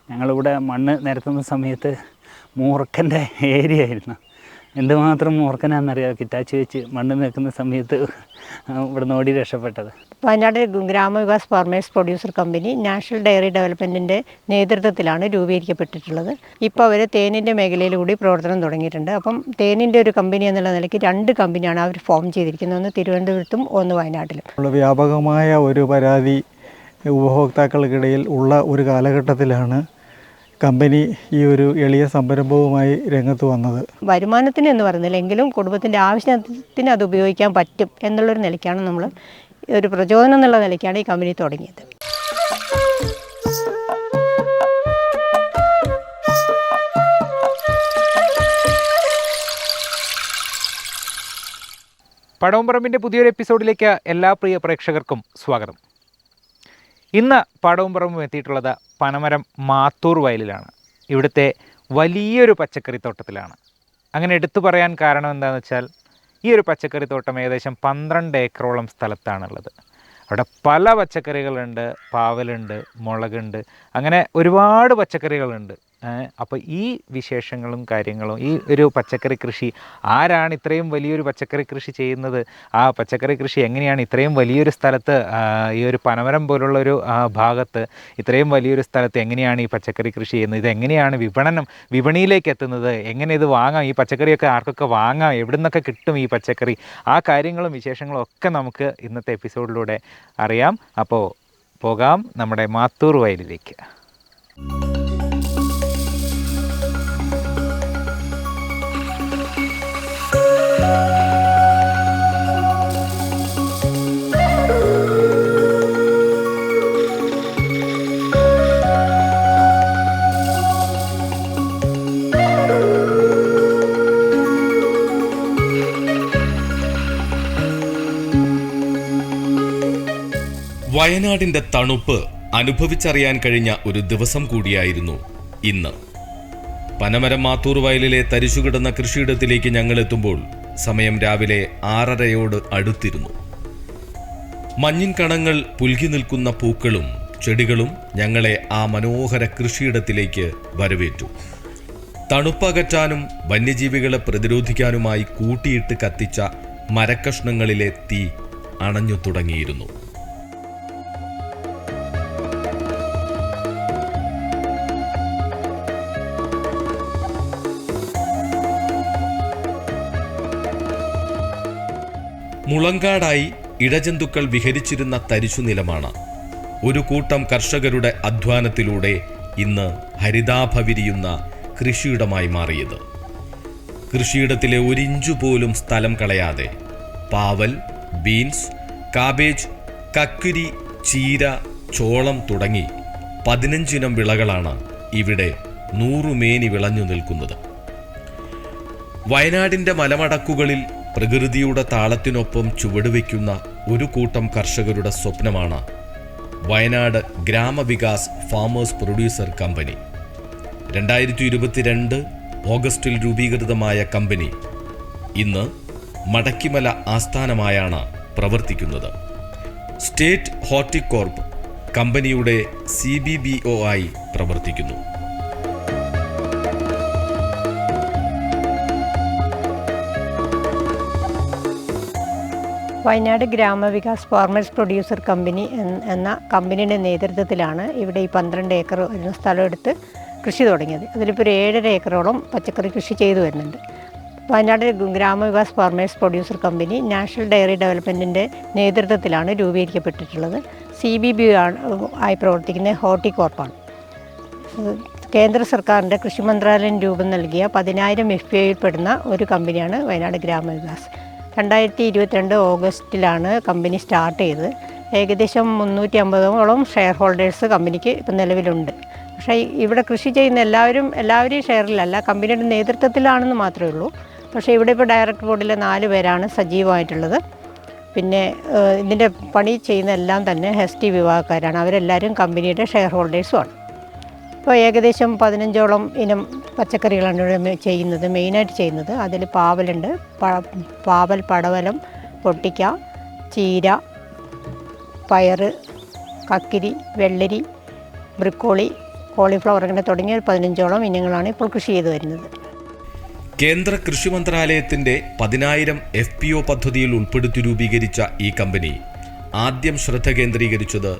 ഞങ്ങളിവിടെ മണ്ണ് നിരത്തുന്ന സമയത്ത് മൂർഖൻ്റെ ഏരിയ ആയിരുന്നു. എന്തുമാത്രം മൂർഖനാണെന്നറിയാം. കിറ്റാച്ചി വെച്ച് മണ്ണ് നിൽക്കുന്ന സമയത്ത് ഇവിടെ നോടി രക്ഷപ്പെട്ടത്. Wayanad Gramavikas farmers producer company national dairy ഡെവലപ്മെൻറ്റിൻ്റെ നേതൃത്വത്തിലാണ് രൂപീകരിക്കപ്പെട്ടിട്ടുള്ളത്. ഇപ്പോൾ അവർ തേനിൻ്റെ മേഖലയിലൂടെ പ്രവർത്തനം തുടങ്ങിയിട്ടുണ്ട്. അപ്പം തേനിൻ്റെ ഒരു കമ്പനി എന്നുള്ള നിലയ്ക്ക് 2 കമ്പനിയാണ് അവർ ഫോം ചെയ്തിരിക്കുന്നത്. ഒന്ന് തിരുവനന്തപുരത്തും ഒന്ന് വയനാട്ടിലും. വ്യാപകമായ ഒരു പരാതി ഉപഭോക്താക്കൾക്കിടയിൽ ഉള്ള ഒരു കാലഘട്ടത്തിലാണ് കമ്പനി ഈ ഒരു എളിയ സംരംഭവുമായി രംഗത്ത് വന്നത്. വരുമാനത്തിന് എന്ന് പറയുന്നില്ല, എങ്കിലും കുടുംബത്തിൻ്റെ ആവശ്യത്തിന് അത് ഉപയോഗിക്കാൻ പറ്റും എന്നുള്ളൊരു നിലയ്ക്കാണ് നമ്മൾ ഒരു പ്രചോദനം എന്നുള്ള നിലയ്ക്കാണ് ഈ കമ്പനി തുടങ്ങിയത്. പാടവും പുതിയൊരു എപ്പിസോഡിലേക്ക് എല്ലാ പ്രിയ പ്രേക്ഷകർക്കും സ്വാഗതം. ഇന്ന് പാടവും എത്തിയിട്ടുള്ളത് പനമരം മാത്തൂർ വയലിലാണ്. ഇവിടുത്തെ വലിയൊരു പച്ചക്കറിത്തോട്ടത്തിലാണ്. അങ്ങനെ എടുത്തു പറയാൻ കാരണം എന്താണെന്ന് വെച്ചാൽ ഈ ഒരു പച്ചക്കറിത്തോട്ടം ഏകദേശം 12 ഏക്കറോളം സ്ഥലത്താണുള്ളത്. അവിടെ പല പച്ചക്കറികളുണ്ട്. പാവലുണ്ട്, മുളകുണ്ട്, അങ്ങനെ ഒരുപാട് പച്ചക്കറികളുണ്ട്. അപ്പോൾ ഈ വിശേഷങ്ങളും കാര്യങ്ങളും, ഈ ഒരു പച്ചക്കറി കൃഷി, ആരാണ് ഇത്രയും വലിയൊരു പച്ചക്കറി കൃഷി ചെയ്യുന്നത്, ആ പച്ചക്കറി കൃഷി എങ്ങനെയാണ് ഇത്രയും വലിയൊരു സ്ഥലത്ത്, ഈ ഒരു പനമരം പോലുള്ളൊരു ഭാഗത്ത് ഇത്രയും വലിയൊരു സ്ഥലത്ത് എങ്ങനെയാണ് ഈ പച്ചക്കറി കൃഷി ചെയ്യുന്നത്, ഇതെങ്ങനെയാണ് വിപണിയിലേക്ക് എത്തുന്നത്, എങ്ങനെ ഇത് വാങ്ങാം, ഈ പച്ചക്കറിയൊക്കെ ആർക്കൊക്കെ വാങ്ങാം, എവിടെ നിന്നൊക്കെ കിട്ടും ഈ പച്ചക്കറി, ആ കാര്യങ്ങളും വിശേഷങ്ങളും ഒക്കെ നമുക്ക് ഇന്നത്തെ എപ്പിസോഡിലൂടെ അറിയാം. അപ്പോൾ പോകാം നമ്മുടെ മാത്തൂർ വയലിലേക്ക്. വയനാടിന്റെ തണുപ്പ് അനുഭവിച്ചറിയാൻ കഴിഞ്ഞ ഒരു ദിവസം കൂടിയായിരുന്നു ഇന്ന്. പനമരം മാത്തൂർ വയലിലെ തരിശുകിടന്ന കൃഷിയിടത്തിലേക്ക് ഞങ്ങൾ എത്തുമ്പോൾ സമയം രാവിലെ 6:30 അടുത്തിരുന്നു. മഞ്ഞിൻ കണങ്ങൾ പുൽകി നിൽക്കുന്ന പൂക്കളും ചെടികളും ഞങ്ങളെ ആ മനോഹര കൃഷിയിടത്തിലേക്ക് വരവേറ്റു. തണുപ്പകറ്റാനും വന്യജീവികളെ പ്രതിരോധിക്കാനുമായി കൂട്ടിയിട്ട് കത്തിച്ച മരക്കഷ്ണങ്ങളിലെ തീ അണഞ്ഞു തുടങ്ങിയിരുന്നു. മുളങ്കാടായി ഇഴജന്തുക്കൾ വിഹരിച്ചിരുന്ന തരിശുനിലമാണ് ഒരു കൂട്ടം കർഷകരുടെ അധ്വാനത്തിലൂടെ ഇന്ന് ഹരിതാഭവിരിയുന്ന കൃഷിയിടമായി മാറിയത്. കൃഷിയിടത്തിലെ 1 ഇഞ്ചു പോലും സ്ഥലം കളയാതെ പാവൽ, ബീൻസ്, കാബേജ്, കക്കിരി, ചീര, ചോളം തുടങ്ങി 15 ഇനം വിളകളാണ് ഇവിടെ 100 മേനി വിളഞ്ഞു നിൽക്കുന്നത്. വയനാടിന്റെ മലമടക്കുകളിൽ പ്രകൃതിയുടെ താളത്തിനൊപ്പം ചുവടുവെക്കുന്ന ഒരു കൂട്ടം കർഷകരുടെ സ്വപ്നമാണ് വയനാട് ഗ്രാമവികാസ് ഫാമേഴ്സ് പ്രൊഡ്യൂസർ കമ്പനി. 2022 ഓഗസ്റ്റിൽ രൂപീകൃതമായ കമ്പനി ഇന്ന് മടക്കിമല ആസ്ഥാനമായാണ് പ്രവർത്തിക്കുന്നത്. സ്റ്റേറ്റ് ഹോർട്ടികോർപ്പ് കമ്പനിയുടെ CBBO ആയി പ്രവർത്തിക്കുന്നു. Wayanad Gramavikas farmers producer company എന്ന കമ്പനിയുടെ നേതൃത്വത്തിലാണ് ഇവിടെ ഈ 12 ഏക്കർ വരുന്ന സ്ഥലം എടുത്ത് കൃഷി തുടങ്ങിയത്. അതിലിപ്പോൾ ഒരു 7.5 ഏക്കറോളം പച്ചക്കറി കൃഷി ചെയ്തു വരുന്നുണ്ട്. Wayanad Gramavikas farmers producer company national dairy ഡെവലപ്മെൻറ്റിൻ്റെ നേതൃത്വത്തിലാണ് രൂപീകരിക്കപ്പെട്ടിട്ടുള്ളത്. CBBO ആയി പ്രവർത്തിക്കുന്ന ഹോർട്ടികോർപ്പാണ്. കേന്ദ്ര സർക്കാരിൻ്റെ കൃഷി മന്ത്രാലയം രൂപം നൽകിയ 10,000 FPOയിൽ പെടുന്ന ഒരു കമ്പനിയാണ് വയനാട് ഗ്രാമവികാസ്. 2022 ഓഗസ്റ്റിലാണ് കമ്പനി സ്റ്റാർട്ട് ചെയ്തത്. ഏകദേശം 350ഓളം ഷെയർ ഹോൾഡേഴ്സ് കമ്പനിക്ക് ഇപ്പം നിലവിലുണ്ട്. പക്ഷേ ഇവിടെ കൃഷി ചെയ്യുന്ന എല്ലാവരും ഷെയറിലല്ല, കമ്പനിയുടെ നേതൃത്വത്തിലാണെന്ന് മാത്രമേ ഉള്ളൂ. പക്ഷേ ഇവിടെ ഇപ്പോൾ ഡയറക്ടർ ബോർഡിലെ 4 പേരാണ് സജീവമായിട്ടുള്ളത്. പിന്നെ ഇതിൻ്റെ പണി ചെയ്യുന്ന എല്ലാം തന്നെ HT വിഭാഗക്കാരാണ്. അവരെല്ലാവരും കമ്പനിയുടെ ഷെയർ ഹോൾഡേഴ്സുമാണ്. ഇപ്പോൾ ഏകദേശം 15ഓളം ഇനം പച്ചക്കറികളാണ് ഇവിടെ മെയിനായിട്ട് ചെയ്യുന്നത്. അതിൽ പാവലുണ്ട്, പാവൽ, പടവലം, പൊട്ടിക്ക, ചീര, പയർ, കക്കിരി, വെള്ളരി, ബ്രിക്കോളി, കോളിഫ്ലവർ അങ്ങനെ തുടങ്ങിയ 15ഓളം ഇനങ്ങളാണ് ഇപ്പോൾ കൃഷി ചെയ്തു വരുന്നത്. കേന്ദ്ര കൃഷി മന്ത്രാലയത്തിന്റെ 10,000 FPO പദ്ധതിയിൽ ഉൾപ്പെടുത്തി രൂപീകരിച്ച ഈ കമ്പനി ആദ്യം ശ്രദ്ധ കേന്ദ്രീകരിച്ചത്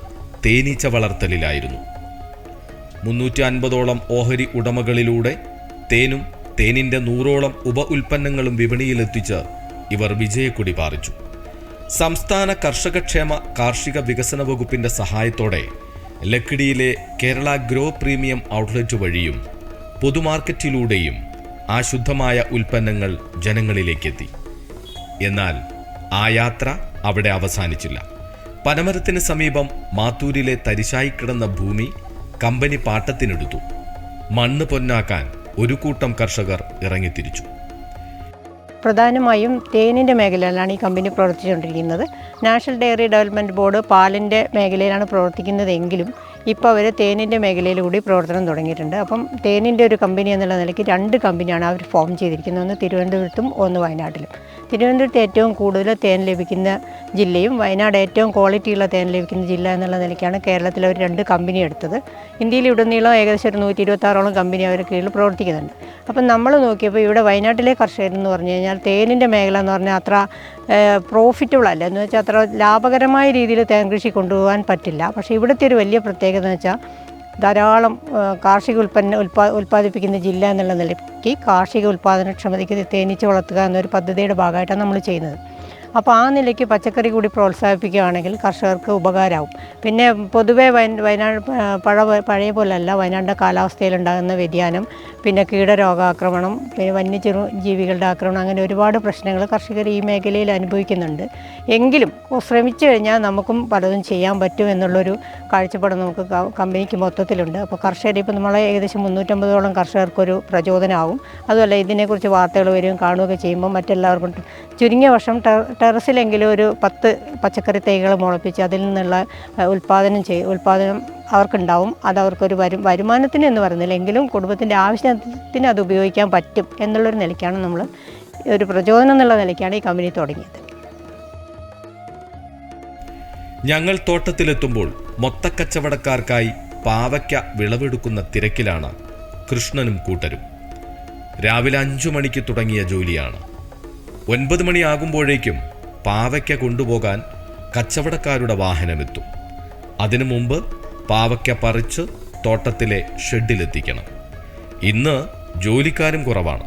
തേനീച്ച വളർത്തലിലായിരുന്നു. 350ഓളം ഓഹരി ഉടമകളിലൂടെ തേനും തേനിന്റെ 100ഓളം ഉപ ഉൽപ്പന്നങ്ങളും വിപണിയിലെത്തിച്ച് ഇവർ വിജയക്കൊടി പാറിച്ചു. സംസ്ഥാന കർഷകക്ഷേമ കാർഷിക വികസന വകുപ്പിന്റെ സഹായത്തോടെ ലക്കിടിയിലെ കേരള ഗ്രോ പ്രീമിയം ഔട്ട്ലെറ്റ് വഴിയും പൊതുമാർക്കറ്റിലൂടെയും ആ ശുദ്ധമായ ഉൽപ്പന്നങ്ങൾ ജനങ്ങളിലേക്കെത്തി. എന്നാൽ ആ യാത്ര അവിടെ അവസാനിച്ചില്ല. പനമരത്തിന് സമീപം മാത്തൂരിലെ തരിശായി കിടന്ന ഭൂമി കമ്പനി പാട്ടത്തിനെടുത്തു. മണ്ണ് പൊന്നാക്കാൻ ഒരു കൂട്ടം കർഷകർ ഇറങ്ങിത്തിരിച്ചു. പ്രധാനമായും തേനിൻ്റെ മേഖലയിലാണ് ഈ കമ്പനി പ്രവർത്തിച്ചുകൊണ്ടിരിക്കുന്നത്. നാഷണൽ ഡയറി ഡെവലപ്മെൻറ്റ് ബോർഡ് പാലിൻ്റെ മേഖലയിലാണ് പ്രവർത്തിക്കുന്നതെങ്കിലും ഇപ്പോൾ അവർ തേനിൻ്റെ മേഖലയിൽ കൂടി പ്രവർത്തനം തുടങ്ങിയിട്ടുണ്ട്. അപ്പം തേനിൻ്റെ ഒരു കമ്പനി എന്നുള്ള നിലയ്ക്ക് 2 കമ്പനിയാണ് അവർ ഫോം ചെയ്തിരിക്കുന്നത്. ഒന്ന് തിരുവനന്തപുരത്തും ഒന്ന് വയനാട്ടിലും. തിരുവനന്തപുരത്ത് ഏറ്റവും കൂടുതൽ തേൻ ലഭിക്കുന്ന ജില്ലയും വയനാട് ഏറ്റവും ക്വാളിറ്റിയുള്ള തേൻ ലഭിക്കുന്ന ജില്ല എന്നുള്ള നിലയ്ക്കാണ് കേരളത്തിൽ അവർ 2 കമ്പനി എടുത്തത്. ഇന്ത്യയിലുടനീളം ഏകദേശം ഒരു 126ഓളം കമ്പനി അവരുടെ കീഴിൽ പ്രവർത്തിക്കുന്നുണ്ട്. അപ്പം നമ്മൾ നോക്കിയപ്പോൾ ഇവിടെ വയനാട്ടിലെ കർഷകരെന്ന് പറഞ്ഞു കഴിഞ്ഞാൽ തേനിൻ്റെ മേഖല എന്ന് പറഞ്ഞാൽ അത്ര പ്രോഫിറ്റബിൾ അല്ല, എന്ന് വെച്ചാൽ അത്ര ലാഭകരമായ രീതിയിൽ തേൻ കൃഷി കൊണ്ടുപോകാൻ പറ്റില്ല. പക്ഷേ ഇവിടുത്തെ ഒരു വലിയ പ്രത്യേകത എന്ന് വെച്ചാൽ ധാരാളം കാർഷിക ഉൽപ്പാദിപ്പിക്കുന്ന ജില്ല എന്നുള്ള നിലയ്ക്ക് കാർഷിക ഉൽപ്പാദനക്ഷമതയ്ക്ക് തേനീച്ച വളർത്തുക എന്നൊരു പദ്ധതിയുടെ ഭാഗമായിട്ടാണ് നമ്മൾ ചെയ്യുന്നത്. അപ്പോൾ ആ നിലയ്ക്ക് പച്ചക്കറി കൂടി പ്രോത്സാഹിപ്പിക്കുകയാണെങ്കിൽ കർഷകർക്ക് ഉപകാരമാവും. പിന്നെ പൊതുവേ വയനാട് പഴയ പോലല്ല, വയനാടിൻ്റെ കാലാവസ്ഥയിലുണ്ടാകുന്ന വ്യതിയാനം, പിന്നെ കീടരോഗാക്രമണം, പിന്നെ വന്യജീവി ജീവികളുടെ ആക്രമണം, അങ്ങനെ ഒരുപാട് പ്രശ്നങ്ങൾ കർഷകർ ഈ മേഖലയിൽ അനുഭവിക്കുന്നുണ്ട്. എങ്കിലും ശ്രമിച്ചു കഴിഞ്ഞാൽ നമുക്കും പലതും ചെയ്യാൻ പറ്റും എന്നുള്ളൊരു കാഴ്ചപ്പാട് നമുക്ക് കമ്പനിക്ക് മൊത്തത്തിലുണ്ട്. അപ്പോൾ കർഷകർ ഇപ്പോൾ നമ്മളെ ഏകദേശം 350ഓളം കർഷകർക്കൊരു പ്രചോദനമാവും. അതുമല്ല ഇതിനെക്കുറിച്ച് വാർത്തകൾ വരികയും കാണുകയൊക്കെ ചെയ്യുമ്പോൾ മറ്റെല്ലാവർക്കും ചുരുങ്ങിയ വർഷം ടെറസിലെങ്കിലും ഒരു 10 പച്ചക്കറി തൈകൾ മുളപ്പിച്ച് അതിൽ നിന്നുള്ള ഉൽപ്പാദനം അവർക്കുണ്ടാവും. അതവർക്കൊരു വരുമാനത്തിന് എന്ന് പറയുന്നില്ല, എങ്കിലും കുടുംബത്തിൻ്റെ ആവശ്യത്തിന് അത് ഉപയോഗിക്കാൻ പറ്റും എന്നുള്ളൊരു നിലയ്ക്കാണ് നമ്മൾ ഒരു പ്രചോദനം എന്നുള്ള നിലയ്ക്കാണ് ഈ കമ്പനി തുടങ്ങിയത്. ഞങ്ങൾ തോട്ടത്തിലെത്തുമ്പോൾ മൊത്തക്കച്ചവടക്കാർക്കായി പാവയ്ക്ക വിളവെടുക്കുന്ന തിരക്കിലാണ് കൃഷ്ണനും കൂട്ടരും. രാവിലെ 5 മണിക്ക് തുടങ്ങിയ ജോലിയാണ്. 9 മണിയാകുമ്പോഴേക്കും പാവയ്ക്ക കൊണ്ടുപോകാൻ കച്ചവടക്കാരുടെ വാഹനമെത്തും. അതിനു മുമ്പ് പാവയ്ക്ക പറിച്ച് തോട്ടത്തിലെ ഷെഡിലെത്തിക്കണം. ഇന്ന് ജോലിക്കാരും കുറവാണ്.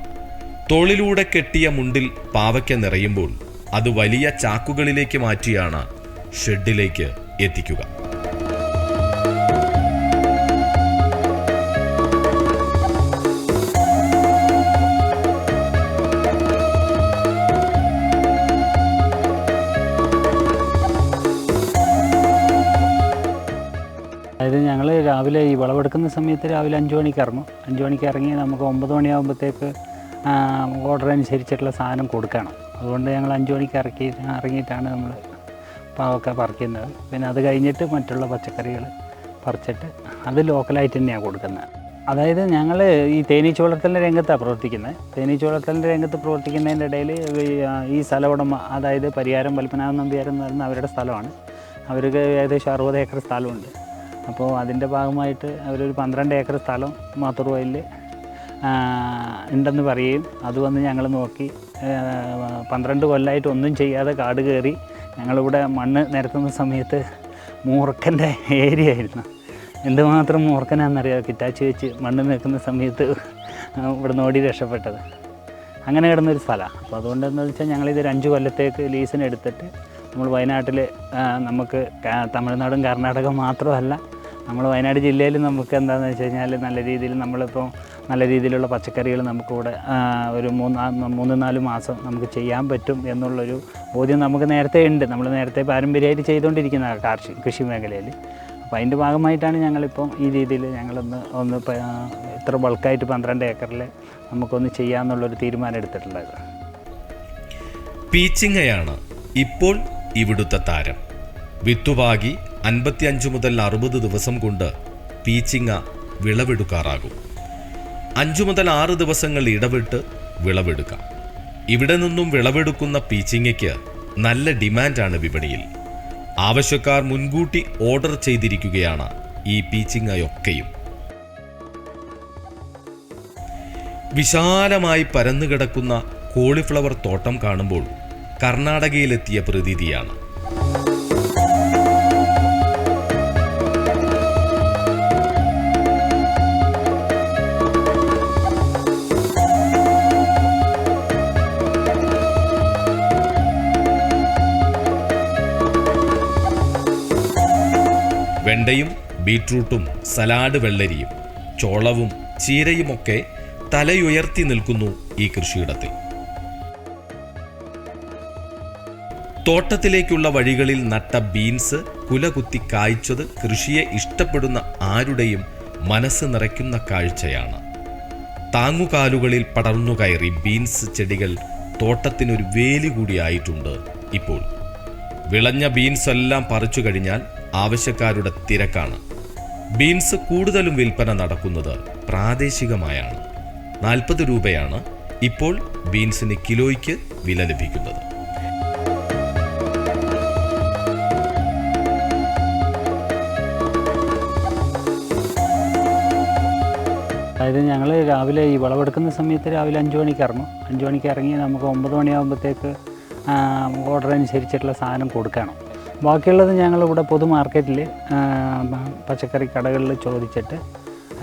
തോളിലൂടെ കെട്ടിയ മുണ്ടിൽ പാവയ്ക്ക നിറയുമ്പോൾ അത് വലിയ ചാക്കുകളിലേക്ക് മാറ്റിയാണ് ഷെഡിലേക്ക് എത്തിക്കുക. അതായത് ഞങ്ങൾ രാവിലെ ഈ വിളവെടുക്കുന്ന സമയത്ത് രാവിലെ 5 മണിക്ക് ഇറങ്ങും. 5 മണിക്ക് ഇറങ്ങി നമുക്ക് 9 മണിയാകുമ്പോഴത്തേക്ക് ഓർഡർ അനുസരിച്ചിട്ടുള്ള സാധനം കൊടുക്കണം. അതുകൊണ്ട് ഞങ്ങൾ 5 മണിക്ക് ഇറങ്ങിയിട്ടാണ് നമ്മൾ പാവൊക്കെ പറിക്കുന്നത്. പിന്നെ അത് കഴിഞ്ഞിട്ട് മറ്റുള്ള പച്ചക്കറികൾ പറിച്ചിട്ട് അത് ലോക്കലായിട്ട് തന്നെയാണ് കൊടുക്കുന്നത്. അതായത് ഞങ്ങൾ ഈ തേനീച്ച വളർത്തലിൻ്റെ രംഗത്താണ് പ്രവർത്തിക്കുന്നത്. തേനീച്ച വളർത്തലിൻ്റെ രംഗത്ത് പ്രവർത്തിക്കുന്നതിൻ്റെ ഇടയിൽ ഈ സ്ഥലമുടമ, അതായത് പരിയാരം പത്മനാഭൻ നമ്പ്യാർ എന്ന് പറയുന്ന അവരുടെ സ്ഥലമാണ്. അവർക്ക് ഏകദേശം 60 ഏക്കർ സ്ഥലമുണ്ട്. അപ്പോൾ അതിൻ്റെ ഭാഗമായിട്ട് അവരൊരു 12 ഏക്കർ സ്ഥലം മാത്തൂർ വയലിൽ ഉണ്ടെന്ന് പറയുകയും അത് വന്ന് ഞങ്ങൾ നോക്കി 12 കൊല്ലമായിട്ട് ഒന്നും ചെയ്യാതെ കാട് കയറി ഞങ്ങളിവിടെ മണ്ണ് നിരത്തുന്ന സമയത്ത് മൂർഖൻ്റെ ഏരിയ ആയിരുന്നു. എന്തുമാത്രം മൂർഖനാണെന്നറിയാം. കിറ്റാച്ചി വെച്ച് മണ്ണ് നിൽക്കുന്ന സമയത്ത് ഇവിടെ ഓടി രക്ഷപ്പെട്ടത്. അങ്ങനെ കിടന്നൊരു സ്ഥലമാണ്. അപ്പോൾ അതുകൊണ്ട് എന്താണെന്ന് വെച്ചാൽ ഞങ്ങളിതൊരു 5 കൊല്ലത്തേക്ക് ലീസിന് എടുത്തിട്ട് നമ്മൾ വയനാട്ടിൽ നമുക്ക് തമിഴ്നാടും കർണാടക മാത്രമല്ല, നമ്മൾ വയനാട് ജില്ലയിൽ നമുക്ക് എന്താണെന്ന് വെച്ച് കഴിഞ്ഞാൽ നല്ല രീതിയിൽ നമ്മളിപ്പോൾ നല്ല രീതിയിലുള്ള പച്ചക്കറികൾ നമുക്കിവിടെ ഒരു 3-4 മാസം നമുക്ക് ചെയ്യാൻ പറ്റും എന്നുള്ളൊരു ബോധ്യം നമുക്ക് നേരത്തെ ഉണ്ട്. നമ്മൾ നേരത്തെ പാരമ്പര്യമായിട്ട് ചെയ്തുകൊണ്ടിരിക്കുന്ന കൃഷി മേഖലയിൽ. അപ്പോൾ അതിൻ്റെ ഭാഗമായിട്ടാണ് ഞങ്ങളിപ്പോൾ ഈ രീതിയിൽ ഒന്ന് ഇത്ര ബൾക്കായിട്ട് 12 ഏക്കറിൽ നമുക്കൊന്ന് ചെയ്യാമെന്നുള്ളൊരു തീരുമാനം എടുത്തിട്ടുള്ളത്. പീച്ചിങ്ങയാണ് ഇപ്പോൾ ഇവിടുത്തെ താരം. വിത്തുപാകി 55 മുതൽ 60 ദിവസം കൊണ്ട് പീച്ചിങ്ങ വിളവെടുക്കാറാകും. 5 മുതൽ 6 ദിവസങ്ങൾ ഇടവിട്ട് വിളവെടുക്കാം. ഇവിടെ നിന്നും വിളവെടുക്കുന്ന പീച്ചിങ്ങയ്ക്ക് നല്ല ഡിമാൻഡാണ് വിപണിയിൽ. ആവശ്യക്കാർ മുൻകൂട്ടി ഓർഡർ ചെയ്തിരിക്കുകയാണ് ഈ പീച്ചിങ്ങയൊക്കെയും. വിശാലമായി പരന്നുകിടക്കുന്ന കോളിഫ്ലവർ തോട്ടം കാണുമ്പോൾ കർണാടകയിലെത്തിയ പ്രതീതിയാണ്. വെണ്ടയും ബീട്രൂട്ടും സലാഡ് വെള്ളരിയും ചോളവും ചീരയുമൊക്കെ തലയുയർത്തി നിൽക്കുന്നു ഈ കൃഷിയിടത്തിൽ. തോട്ടത്തിലേക്കുള്ള വഴികളിൽ നട്ട ബീൻസ് കുലകുത്തി കായ്ച്ചത് കൃഷിയെ ഇഷ്ടപ്പെടുന്ന ആരുടെയും മനസ്സ് നിറയ്ക്കുന്ന കാഴ്ചയാണ്. താങ്ങുകാലുകളിൽ പടർന്നു കയറി ബീൻസ് ചെടികൾ തോട്ടത്തിനൊരു വേലി കൂടിയായിട്ടുണ്ട് ഇപ്പോൾ. വിളഞ്ഞ ബീൻസ് എല്ലാം പറിച്ചു കഴിഞ്ഞാൽ ആവശ്യക്കാരുടെ തിരക്കാണ്. ബീൻസ് കൂടുതലും വിൽപ്പന നടക്കുന്നത് പ്രാദേശികമായാണ്. 40 രൂപയാണ് ഇപ്പോൾ ബീൻസിന് കിലോയ്ക്ക് വില ലഭിക്കുന്നത്. അതായത് ഞങ്ങൾ രാവിലെ ഈ വിളവെടുക്കുന്ന സമയത്ത് രാവിലെ 5 മണിക്ക് ഇറങ്ങും. 5 മണിക്ക് ഇറങ്ങി നമുക്ക് 9 മണിയാകുമ്പോഴത്തേക്ക് ഓർഡർ അനുസരിച്ചിട്ടുള്ള സാധനം കൊടുക്കണം. ബാക്കിയുള്ളത് ഞങ്ങളിവിടെ പൊതു മാർക്കറ്റിൽ പച്ചക്കറി കടകളിൽ ചോദിച്ചിട്ട്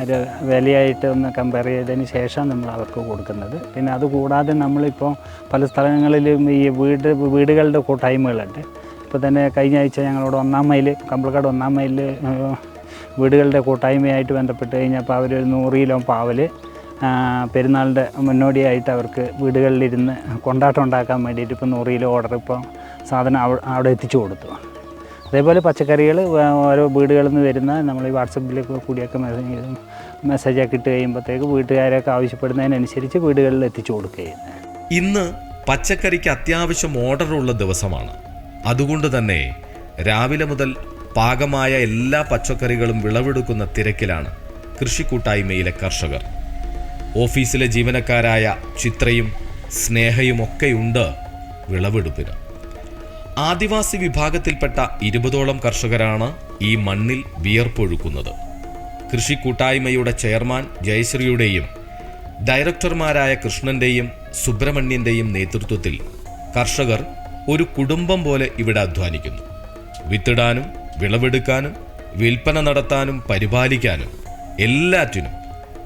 ഒരു വിലയായിട്ട് ഒന്ന് കമ്പയർ ചെയ്തതിന് ശേഷം നമ്മൾ അവർക്ക് കൊടുക്കുന്നത്. പിന്നെ അതുകൂടാതെ നമ്മളിപ്പോൾ പല സ്ഥലങ്ങളിലും ഈ വീടുകളുടെ കൂട്ടായ്മകളുണ്ട്. ഇപ്പോൾ തന്നെ കഴിഞ്ഞ ആഴ്ച ഞങ്ങളോട് 1-ാം മൈൽ കമ്പളക്കാട് 1-ാം മൈൽ വീടുകളുടെ കൂട്ടായ്മയായിട്ട് ബന്ധപ്പെട്ട് കഴിഞ്ഞപ്പോൾ അവർ 100 കിലോ പാവൽ പെരുന്നാളിൻ്റെ മുന്നോടിയായിട്ട് അവർക്ക് വീടുകളിലിരുന്ന് കൊണ്ടാട്ടം ഉണ്ടാക്കാൻ വേണ്ടിയിട്ട് ഇപ്പോൾ 100 കിലോ ഓർഡർ ഇപ്പോൾ സാധനം അവിടെ എത്തിച്ചു കൊടുത്തു. അതേപോലെ പച്ചക്കറികൾ ഓരോ വീടുകളിൽ നിന്ന് വരുന്ന നമ്മൾ ഈ വാട്സപ്പിൽ കൂടിയൊക്കെ മെസ്സേജൊക്കെ ഇട്ട് കഴിയുമ്പോഴത്തേക്ക് വീട്ടുകാരൊക്കെ ആവശ്യപ്പെടുന്നതിനനുസരിച്ച് വീടുകളിൽ എത്തിച്ചു കൊടുക്കുകയാണ്. ഇന്ന് പച്ചക്കറിക്ക് അത്യാവശ്യം ഓർഡറുള്ള ദിവസമാണ്. അതുകൊണ്ട് തന്നെ രാവിലെ മുതൽ പാകമായ എല്ലാ പച്ചക്കറികളും വിളവെടുക്കുന്ന തിരക്കിലാണ് കൃഷിക്കൂട്ടായ്മയിലെ കർഷകർ. ഓഫീസിലെ ജീവനക്കാരായ ചിത്രയും സ്നേഹയുമൊക്കെയുണ്ട് വിളവെടുപ്പിന്. ആദിവാസി വിഭാഗത്തിൽപ്പെട്ട 20ഓളം കർഷകരാണ് ഈ മണ്ണിൽ വിയർപ്പൊഴുക്കുന്നത്. കൃഷിക്കൂട്ടായ്മയുടെ ചെയർമാൻ ജയശ്രീയുടെയും ഡയറക്ടർമാരായ കൃഷ്ണന്റെയും സുബ്രഹ്മണ്യന്റെയും നേതൃത്വത്തിൽ കർഷകർ ഒരു കുടുംബം പോലെ ഇവിടെ അധ്വാനിക്കുന്നു. വിത്തിടാനും വിളവെടുക്കാനും വിൽപ്പന നടത്താനും പരിപാലിക്കാനും എല്ലാറ്റിനും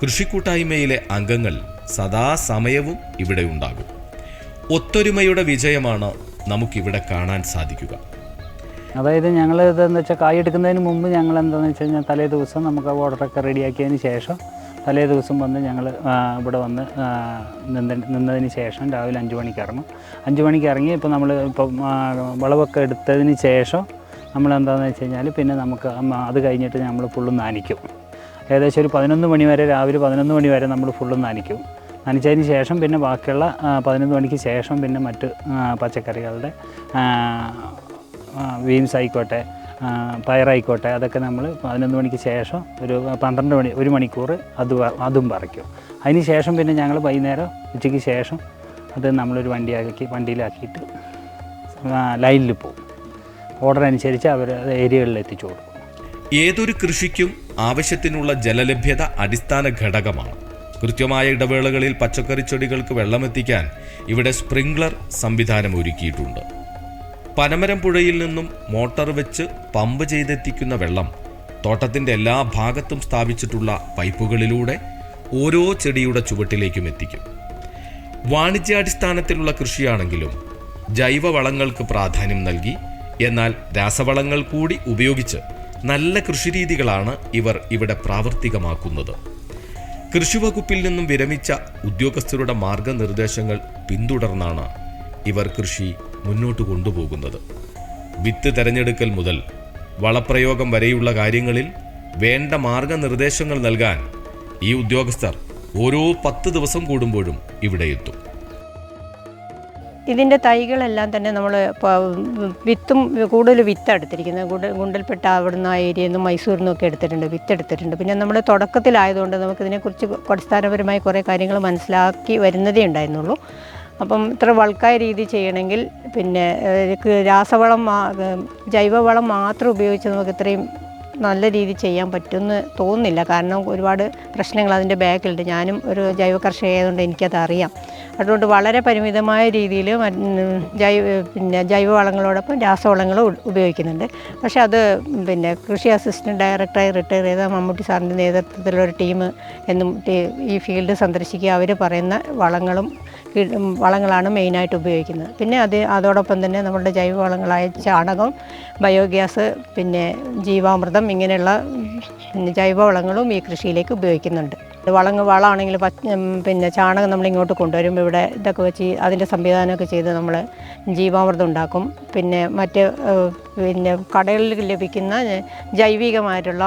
കൃഷിക്കൂട്ടായ്മയിലെ അംഗങ്ങൾ സദാസമയവും ഇവിടെ ഉണ്ടാകും. ഒത്തൊരുമയുടെ വിജയമാണ് നമുക്കിവിടെ കാണാൻ സാധിക്കുക. അതായത് ഞങ്ങൾ ഇതെന്ന് വെച്ചാൽ കായ് എടുക്കുന്നതിന് മുമ്പ് ഞങ്ങൾ എന്താണെന്ന് വെച്ച് കഴിഞ്ഞാൽ തലേ ദിവസം നമുക്ക് ഓർഡറൊക്കെ റെഡിയാക്കിയതിന് ശേഷം തലേ ദിവസം വന്ന് ഞങ്ങൾ ഇവിടെ വന്ന് നിന്നതിന് ശേഷം രാവിലെ 5 മണിക്ക് ഇറങ്ങും. 5 മണിക്ക് ഇറങ്ങി ഇപ്പോൾ നമ്മൾ വിളവൊക്കെ എടുത്തതിന് ശേഷം നമ്മൾ എന്താണെന്ന് വെച്ച് കഴിഞ്ഞാൽ പിന്നെ നമുക്ക് അത് കഴിഞ്ഞിട്ട് നമ്മൾ ഫുള്ളും നനയ്ക്കും. ഏകദേശം ഒരു 11 മണി വരെ രാവിലെ 11 മണി വരെ നമ്മൾ ഫുള്ളും നനയ്ക്കും. നനച്ചതിന് ശേഷം പിന്നെ ബാക്കിയുള്ള 11 മണിക്ക് ശേഷം പിന്നെ മറ്റ് പച്ചക്കറികളുടെ ബീൻസ് ആയിക്കോട്ടെ പയറായിക്കോട്ടെ അതൊക്കെ നമ്മൾ 11 മണിക്ക് ശേഷം ഒരു 12 മണി 1 മണിക്കൂർ അതും പറിക്കും. അതിന് ശേഷം പിന്നെ ഞങ്ങൾ വൈകുന്നേരം ഉച്ചയ്ക്ക് ശേഷം അത് നമ്മളൊരു വണ്ടിയിലാക്കിയിട്ട് ലൈനിൽ പോകും. ഓർഡർ അനുസരിച്ച് അവർ ഏരിയകളിൽ എത്തിച്ചു കൊടുക്കും. ഏതൊരു കൃഷിക്കും ആവശ്യത്തിനുള്ള ജലലഭ്യത അടിസ്ഥാന ഘടകമാണ്. കൃത്യമായ ഇടവേളകളിൽ പച്ചക്കറി ചെടികൾക്ക് വെള്ളമെത്തിക്കാൻ ഇവിടെ സ്പ്രിംഗ്ലർ സംവിധാനം ഒരുക്കിയിട്ടുണ്ട്. പനമരം പുഴയിൽ നിന്നും മോട്ടോർ വെച്ച് പമ്പ് ചെയ്തെത്തിക്കുന്ന വെള്ളം തോട്ടത്തിൻ്റെ എല്ലാ ഭാഗത്തും സ്ഥാപിച്ചിട്ടുള്ള പൈപ്പുകളിലൂടെ ഓരോ ചെടിയുടെ ചുവട്ടിലേക്കും എത്തിക്കും. വാണിജ്യാടിസ്ഥാനത്തിലുള്ള കൃഷിയാണെങ്കിലും ജൈവവളങ്ങൾക്ക് പ്രാധാന്യം നൽകി, എന്നാൽ രാസവളങ്ങൾ കൂടി ഉപയോഗിച്ച് നല്ല കൃഷിരീതികളാണ് ഇവർ ഇവിടെ പ്രാവർത്തികമാക്കുന്നത്. കൃഷിവകുപ്പിൽ നിന്നും വിരമിച്ച ഉദ്യോഗസ്ഥരുടെ മാർഗനിർദ്ദേശങ്ങൾ പിന്തുടർന്നാണ് ഇവർ കൃഷി മുന്നോട്ട് കൊണ്ടുപോകുന്നത്. വിത്ത് തെരഞ്ഞെടുക്കൽ മുതൽ വളപ്രയോഗം വരെയുള്ള കാര്യങ്ങളിൽ വേണ്ട മാർഗനിർദ്ദേശങ്ങൾ നൽകാൻ ഈ ഉദ്യോഗസ്ഥർ ഓരോ 10 ദിവസം കൂടുമ്പോഴും ഇവിടെ എത്തും. ഇതിൻ്റെ തൈകളെല്ലാം തന്നെ നമ്മൾ വിത്തും കൂടുതൽ വിത്ത് എടുത്തിരിക്കുന്നത് ഗുണ്ടൽപേട്ട അവിടുന്ന് ആ ഏരിയയിൽ നിന്ന് മൈസൂരിൽ നിന്നൊക്കെ എടുത്തിട്ടുണ്ട്, വിത്ത് എടുത്തിട്ടുണ്ട്. പിന്നെ നമ്മൾ തുടക്കത്തിലായതുകൊണ്ട് നമുക്കിതിനെക്കുറിച്ച് അടിസ്ഥാനപരമായി കുറേ കാര്യങ്ങൾ മനസ്സിലാക്കി വരുന്നതേ ഉണ്ടായിരുന്നുള്ളൂ. അപ്പം ഇത്ര ബൾക്കായ രീതി ചെയ്യണമെങ്കിൽ പിന്നെ രാസവളം ജൈവവളം മാത്രം ഉപയോഗിച്ച് നമുക്ക് ഇത്രയും നല്ല രീതിയിൽ ചെയ്യാൻ പറ്റുമെന്ന് തോന്നുന്നില്ല. കാരണം ഒരുപാട് പ്രശ്നങ്ങൾ അതിൻ്റെ ബാക്കിലുണ്ട്. ഞാനും ഒരു ജൈവ കർഷക ആയതുകൊണ്ട് എനിക്കത് അറിയാം. അതുകൊണ്ട് വളരെ പരിമിതമായ രീതിയിൽ ജൈവവളങ്ങളോടൊപ്പം രാസവളങ്ങളും ഉപയോഗിക്കുന്നുണ്ട്. പക്ഷേ അത് കൃഷി അസിസ്റ്റൻറ്റ് ഡയറക്ടറായി റിട്ടയർ ചെയ്ത മമ്മൂട്ടി സാറിൻ്റെ നേതൃത്വത്തിലൊരു ടീം എന്നും ഈ ഫീൽഡ് സന്ദർശിക്കുക. അവർ പറയുന്ന വളങ്ങളാണ് മെയിനായിട്ട് ഉപയോഗിക്കുന്നത്. പിന്നെ അതോടൊപ്പം തന്നെ നമ്മളുടെ ജൈവവളങ്ങളായ ചാണകം, ബയോഗ്യാസ്, ജീവാമൃതം ഇങ്ങനെയുള്ള ജൈവവളങ്ങളും ഈ കൃഷിയിലേക്ക് ഉപയോഗിക്കുന്നുണ്ട്. വളമാണെങ്കിൽ ചാണകം നമ്മളിങ്ങോട്ട് കൊണ്ടുവരും. ഇവിടെ ഇതൊക്കെ വെച്ച് അതിൻ്റെ സംവിധാനമൊക്കെ ചെയ്ത് നമ്മൾ ജീവാമൃതം ഉണ്ടാക്കും. മറ്റ് കടകളിൽ ലഭിക്കുന്ന ജൈവികമായിട്ടുള്ള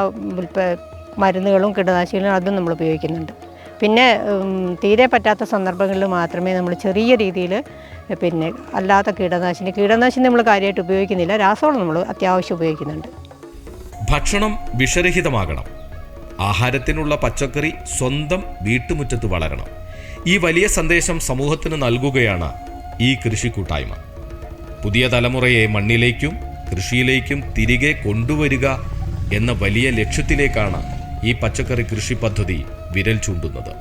മരുന്നുകളും കീടനാശിനികളും അതും നമ്മൾ ഉപയോഗിക്കുന്നുണ്ട്. തീരെ പറ്റാത്ത സന്ദർഭങ്ങളിൽ മാത്രമേ നമ്മൾ ചെറിയ രീതിയിൽ അല്ലാത്ത കീടനാശിനി നമ്മൾ കാര്യമായിട്ട് ഉപയോഗിക്കുന്നില്ല. രാസവളം നമ്മൾ അത്യാവശ്യം ഉപയോഗിക്കുന്നുണ്ട്. ഭക്ഷണം വിഷരഹിതമാകണം. ആഹാരത്തിനുള്ള പച്ചക്കറി സ്വന്തം വീട്ടുമുറ്റത്ത് വളരണം. ഈ വലിയ സന്ദേശം സമൂഹത്തിന് നൽകുകയാണ് ഈ കൃഷിക്കൂട്ടായ്മ. പുതിയ തലമുറയെ മണ്ണിലേക്കും കൃഷിയിലേക്കും തിരികെ കൊണ്ടുവരിക എന്ന വലിയ ലക്ഷ്യത്തിലേക്കാണ് ഈ പച്ചക്കറി കൃഷി പദ്ധതി വിരൽ ചൂണ്ടുന്നത്.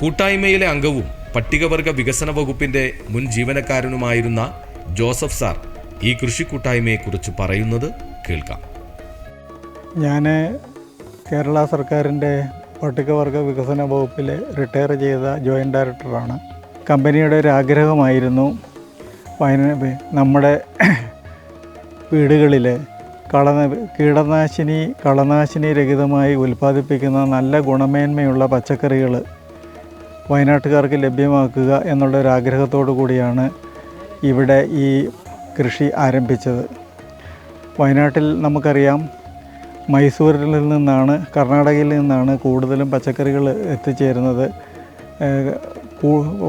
കൂട്ടായ്മയിലെ അംഗവും പട്ടികവർഗ വികസന വകുപ്പിന്റെ മുൻ ജീവനക്കാരനുമായിരുന്ന ജോസഫ് സാർ ഈ കൃഷിക്കൂട്ടായ്മയെക്കുറിച്ച് പറയുന്നത് കേൾക്കാം. ഞാൻ കേരള സർക്കാരിൻ്റെ പട്ടികവർഗ വികസന വകുപ്പിലെ റിട്ടയർ ചെയ്ത ജോയിൻറ്റ് ഡയറക്ടറാണ്. കമ്പനിയുടെ ഒരു ആഗ്രഹമായിരുന്നു നമ്മുടെ വീടുകളിൽ കളനാശിനി രഹിതമായി ഉൽപ്പാദിപ്പിക്കുന്ന നല്ല ഗുണമേന്മയുള്ള പച്ചക്കറികൾ വയനാട്ടുകാർക്ക് ലഭ്യമാക്കുക എന്നുള്ളൊരാഗ്രഹത്തോടു കൂടിയാണ് ഇവിടെ ഈ കൃഷി ആരംഭിച്ചത്. വയനാട്ടിൽ നമുക്കറിയാം, മൈസൂരിൽ നിന്നാണ്, കർണാടകയിൽ നിന്നാണ് കൂടുതലും പച്ചക്കറികൾ എത്തിച്ചേരുന്നത്.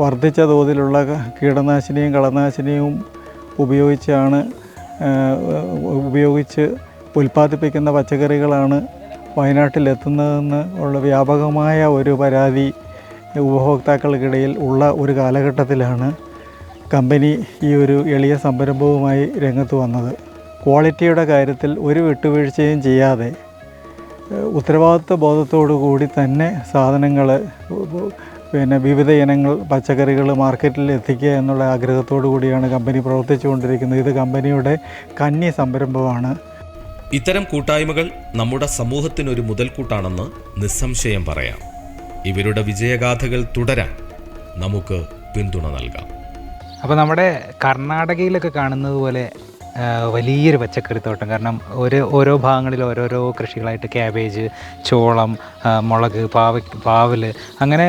വർദ്ധിച്ച തോതിലുള്ള കീടനാശിനിയും കളനാശിനിയും ഉപയോഗിച്ച് ഉൽപ്പാദിപ്പിക്കുന്ന പച്ചക്കറികളാണ് വയനാട്ടിലെത്തുന്നതെന്ന് ഉള്ള വ്യാപകമായ ഒരു പരാതി ഉപഭോക്താക്കൾക്കിടയിൽ ഉള്ള ഒരു കാലഘട്ടത്തിലാണ് കമ്പനി ഈ ഒരു എളിയ സംരംഭവുമായി രംഗത്ത് വന്നത്. ക്വാളിറ്റിയുടെ കാര്യത്തിൽ ഒരു വിട്ടുവീഴ്ചയും ചെയ്യാതെ ഉത്തരവാദിത്വ ബോധത്തോടു കൂടി തന്നെ സാധനങ്ങൾ വിവിധ ഇനങ്ങൾ പച്ചക്കറികൾ മാർക്കറ്റിൽ എത്തിക്കുക എന്നുള്ള ആഗ്രഹത്തോടു കൂടിയാണ് കമ്പനി പ്രവർത്തിച്ചുകൊണ്ടിരിക്കുന്നത്. ഇത് കമ്പനിയുടെ കന്നി സംരംഭമാണ്. ഇത്തരം കൂട്ടായ്മകൾ നമ്മുടെ സമൂഹത്തിനൊരു മുതൽക്കൂട്ടാണെന്ന് നിസ്സംശയം പറയാം. ഇവരുടെ വിജയഗാഥകൾ തുടരാൻ നമുക്ക് പിന്തുണ നൽകാം. അപ്പോൾ നമ്മുടെ കർണാടകയിലൊക്കെ കാണുന്നത് പോലെ വലിയൊരു പച്ചക്കറിത്തോട്ടം. കാരണം ഓരോ ഭാഗങ്ങളിൽ ഓരോരോ കൃഷികളായിട്ട് ക്യാബേജ്, ചോളം, മുളക്, പാവൽ, അങ്ങനെ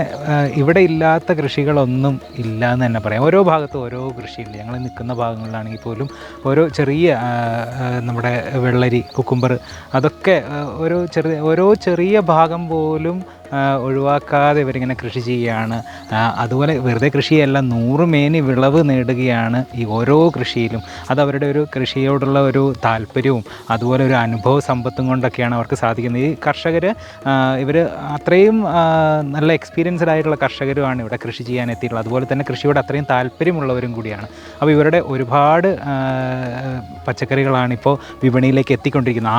ഇവിടെ ഇല്ലാത്ത കൃഷികളൊന്നും ഇല്ല എന്ന് തന്നെ പറയാം. ഓരോ ഭാഗത്തും ഓരോ കൃഷിയുണ്ട്. ഞങ്ങൾ നിൽക്കുന്ന ഭാഗങ്ങളിലാണെങ്കിൽ പോലും ഓരോ ചെറിയ നമ്മുടെ വെള്ളരി, കുക്കുംബർ, അതൊക്കെ ഓരോ ചെറിയ ഭാഗം പോലും ഒഴിവാക്കാതെ ഇവരിങ്ങനെ കൃഷി ചെയ്യുകയാണ്. അതുപോലെ വെറുതെ കൃഷിയല്ല, 100 മേനി വിളവ് നേടുകയാണ് ഈ ഓരോ കൃഷിയിലും. അത് അവരുടെ ഒരു കൃഷിയോടുള്ള ഒരു താല്പര്യവും അതുപോലെ ഒരു അനുഭവ സമ്പത്തും കൊണ്ടൊക്കെയാണ് അവർക്ക് സാധിക്കുന്നത്. ഈ കർഷകർ ഇവർ അത്രയും നല്ല എക്സ്പീരിയൻസ്ഡ് ആയിട്ടുള്ള കർഷകരുമാണ് ഇവിടെ കൃഷി ചെയ്യാൻ എത്തിയിട്ടുള്ളത്. അതുപോലെ തന്നെ കൃഷിയോട് അത്രയും താല്പര്യമുള്ളവരും കൂടിയാണ്. അപ്പോൾ ഇവരുടെ ഒരുപാട് പച്ചക്കറികളാണ് ഇപ്പോൾ വിപണിയിലേക്ക് എത്തിക്കൊണ്ടിരിക്കുന്നത്.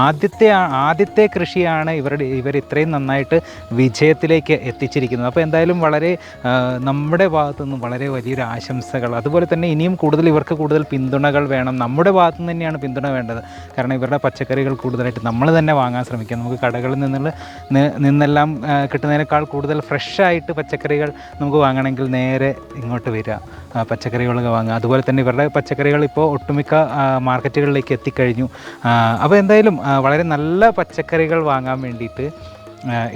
ആദ്യത്തെ കൃഷിയാണ് ഇവർ ഇത്രയും നന്നായിട്ട് വിജയത്തിലേക്ക് എത്തിച്ചിരിക്കുന്നത്. അപ്പോൾ എന്തായാലും വളരെ നമ്മുടെ ഭാഗത്തുനിന്നും വളരെ വലിയൊരു ആശംസകൾ. അതുപോലെ തന്നെ ഇനിയും ഇവർക്ക് കൂടുതൽ പിന്തുണകൾ വേണം. നമ്മുടെ ഭാഗത്തു നിന്ന് തന്നെയാണ് പിന്തുണ വേണ്ടത്. കാരണം ഇവരുടെ പച്ചക്കറികൾ കൂടുതലായിട്ട് നമ്മൾ തന്നെ വാങ്ങാൻ ശ്രമിക്കാം. നമുക്ക് കടകളിൽ നിന്നെല്ലാം കിട്ടുന്നതിനേക്കാൾ കൂടുതൽ ഫ്രഷായിട്ട് പച്ചക്കറികൾ നമുക്ക് വാങ്ങണമെങ്കിൽ നേരെ ഇങ്ങോട്ട് വരിക, പച്ചക്കറികളൊക്കെ വാങ്ങുക. അതുപോലെ തന്നെ ഇവരുടെ പച്ചക്കറികൾ ഇപ്പോൾ ഒട്ടുമിക്ക മാർക്കറ്റുകളിലേക്ക് എത്തിക്കഴിഞ്ഞു. അപ്പോൾ എന്തായാലും വളരെ നല്ല പച്ചക്കറികൾ വാങ്ങാൻ വേണ്ടിയിട്ട്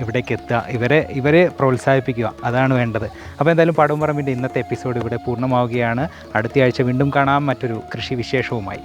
ഇവിടേക്ക് എത്തുക, ഇവരെ പ്രോത്സാഹിപ്പിക്കുക, അതാണ് വേണ്ടത്. അപ്പോൾ എന്തായാലും പാടവും പറമ്പിൻ്റെ ഇന്നത്തെ എപ്പിസോഡ് ഇവിടെ പൂർണ്ണമാവുകയാണ്. അടുത്ത ആഴ്ച വീണ്ടും കാണാം മറ്റൊരു കൃഷി വിശേഷവുമായി.